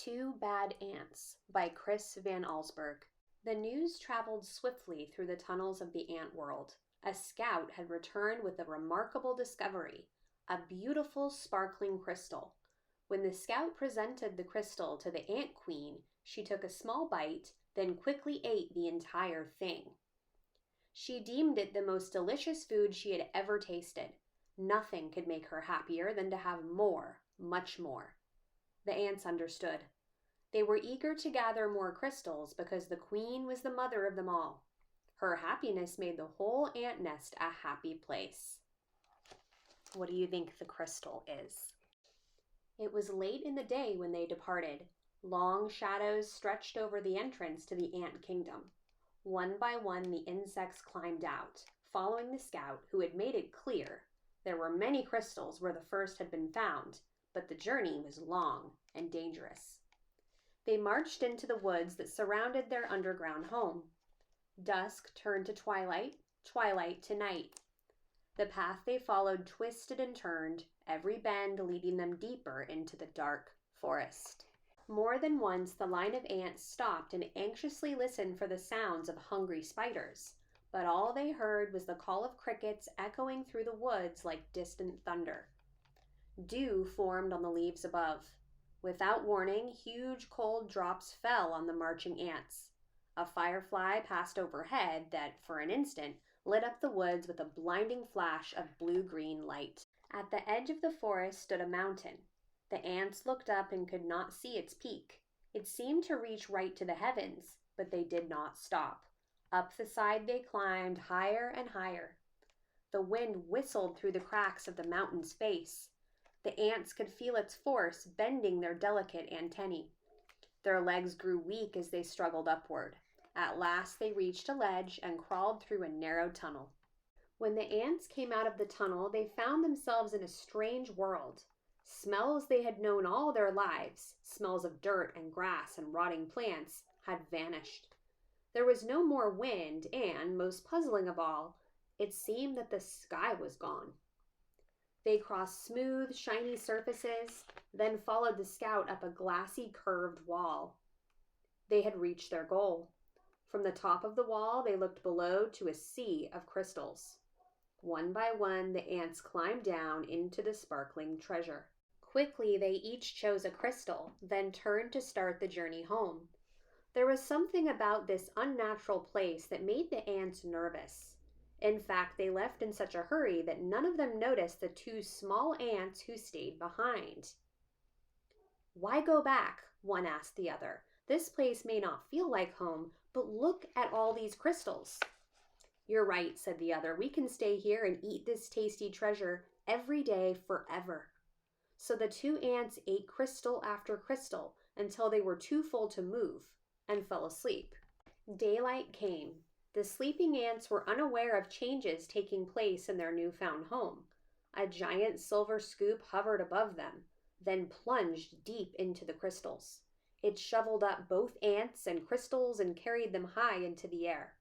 Two Bad Ants by Chris Van Allsburg. The news traveled swiftly through the tunnels of the ant world. A scout had returned with a remarkable discovery, a beautiful sparkling crystal. When the scout presented the crystal to the ant queen, she took a small bite, then quickly ate the entire thing. She deemed it the most delicious food she had ever tasted. Nothing could make her happier than to have more, much more. The ants understood. They were eager to gather more crystals because the queen was the mother of them all. Her happiness made the whole ant nest a happy place. What do you think the crystal is? It was late in the day when they departed. Long shadows stretched over the entrance to the ant kingdom. One by one, the insects climbed out, following the scout, who had made it clear there were many crystals where the first had been found, but the journey was long and dangerous. They marched into the woods that surrounded their underground home. Dusk turned to twilight, twilight to night. The path they followed twisted and turned, every bend leading them deeper into the dark forest. More than once the line of ants stopped and anxiously listened for the sounds of hungry spiders, but all they heard was the call of crickets echoing through the woods like distant thunder. Dew formed on the leaves above. Without warning, huge cold drops fell on the marching ants. A firefly passed overhead that, for an instant, lit up the woods with a blinding flash of blue-green light. At the edge of the forest stood a mountain. The ants looked up and could not see its peak. It seemed to reach right to the heavens, but they did not stop. Up the side they climbed, higher and higher. The wind whistled through the cracks of the mountain's face. The ants could feel its force bending their delicate antennae. Their legs grew weak as they struggled upward. At last they reached a ledge and crawled through a narrow tunnel. When the ants came out of the tunnel, they found themselves in a strange world. Smells they had known all their lives, smells of dirt and grass and rotting plants, had vanished. There was no more wind, and, most puzzling of all, it seemed that the sky was gone. They crossed smooth, shiny surfaces, then followed the scout up a glassy, curved wall. They had reached their goal. From the top of the wall, they looked below to a sea of crystals. One by one, the ants climbed down into the sparkling treasure. Quickly, they each chose a crystal, then turned to start the journey home. There was something about this unnatural place that made the ants nervous. In fact, they left in such a hurry that none of them noticed the two small ants who stayed behind. "Why go back?" one asked the other. "This place may not feel like home, but look at all these crystals." "You're right," said the other. "We can stay here and eat this tasty treasure every day forever." So the two ants ate crystal after crystal until they were too full to move and fell asleep. Daylight came. The sleeping ants were unaware of changes taking place in their newfound home. A giant silver scoop hovered above them, then plunged deep into the crystals. It shoveled up both ants and crystals and carried them high into the air.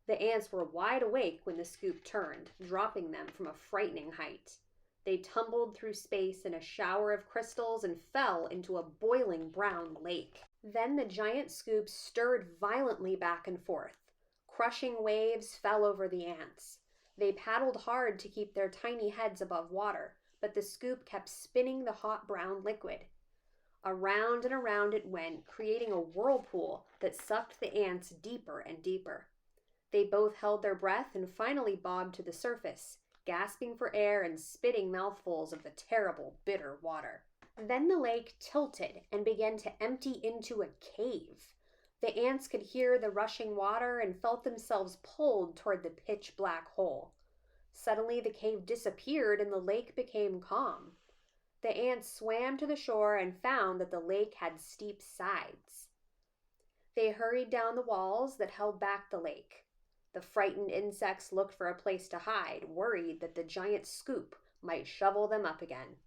The ants were wide awake when the scoop turned, dropping them from a frightening height. They tumbled through space in a shower of crystals and fell into a boiling brown lake. Then the giant scoop stirred violently back and forth. Crushing waves fell over the ants. They paddled hard to keep their tiny heads above water, but the scoop kept spinning the hot brown liquid. Around and around it went, creating a whirlpool that sucked the ants deeper and deeper. They both held their breath and finally bobbed to the surface, gasping for air and spitting mouthfuls of the terrible, bitter water. Then the lake tilted and began to empty into a cave. The ants could hear the rushing water and felt themselves pulled toward the pitch-black hole. Suddenly the cave disappeared and the lake became calm. The ants swam to the shore and found that the lake had steep sides. They hurried down the walls that held back the lake. The frightened insects looked for a place to hide, worried that the giant scoop might shovel them up again.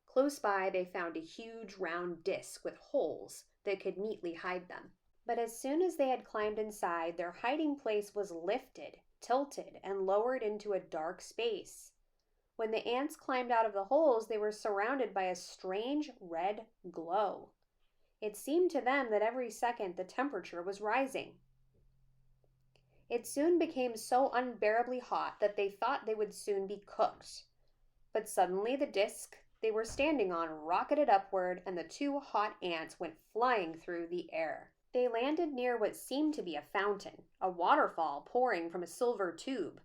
Close by, they found a huge round disc with holes that could neatly hide them. But as soon as they had climbed inside, their hiding place was lifted, tilted, and lowered into a dark space. When the ants climbed out of the holes, they were surrounded by a strange red glow. It seemed to them that every second the temperature was rising. It soon became so unbearably hot that they thought they would soon be cooked. But suddenly the disk they were standing on rocketed upward, and the two hot ants went flying through the air. They landed near what seemed to be a fountain, a waterfall pouring from a silver tube.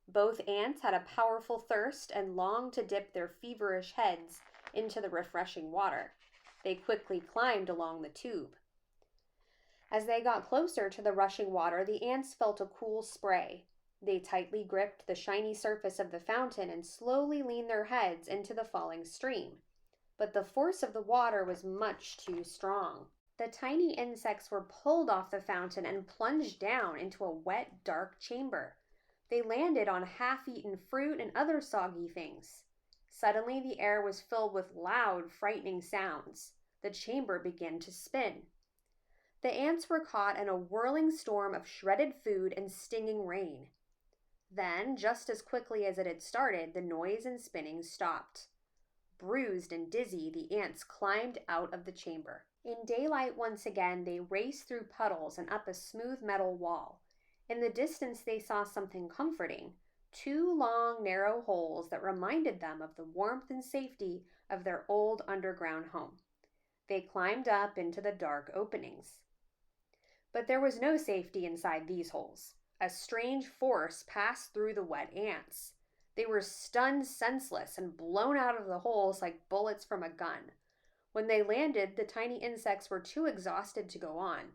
Both ants had a powerful thirst and longed to dip their feverish heads into the refreshing water. They quickly climbed along the tube. As they got closer to the rushing water, the ants felt a cool spray. They tightly gripped the shiny surface of the fountain and slowly leaned their heads into the falling stream. But the force of the water was much too strong. The tiny insects were pulled off the fountain and plunged down into a wet, dark chamber. They landed on half-eaten fruit and other soggy things. Suddenly the air was filled with loud, frightening sounds. The chamber began to spin. The ants were caught in a whirling storm of shredded food and stinging rain. Then, just as quickly as it had started, the noise and spinning stopped. Bruised and dizzy, the ants climbed out of the chamber. In daylight once again, they raced through puddles and up a smooth metal wall. In the distance, they saw something comforting, two long, narrow holes that reminded them of the warmth and safety of their old underground home. They climbed up into the dark openings. But there was no safety inside these holes. A strange force passed through the wet ants. They were stunned senseless and blown out of the holes like bullets from a gun. When they landed, the tiny insects were too exhausted to go on.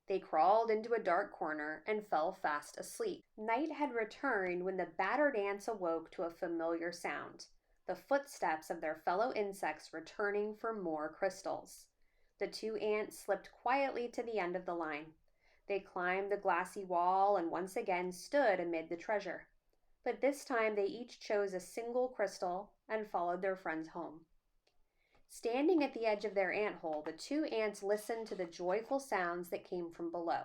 They crawled into a dark corner and fell fast asleep. Night had returned when the battered ants awoke to a familiar sound, the footsteps of their fellow insects returning for more crystals. The two ants slipped quietly to the end of the line. They climbed the glassy wall and once again stood amid the treasure. But this time they each chose a single crystal and followed their friends home. Standing at the edge of their ant hole, the two ants listened to the joyful sounds that came from below.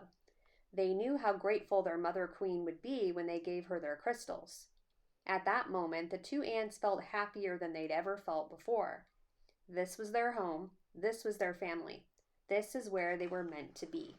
They knew how grateful their mother queen would be when they gave her their crystals. At that moment, the two ants felt happier than they'd ever felt before. This was their home. This was their family. This is where they were meant to be.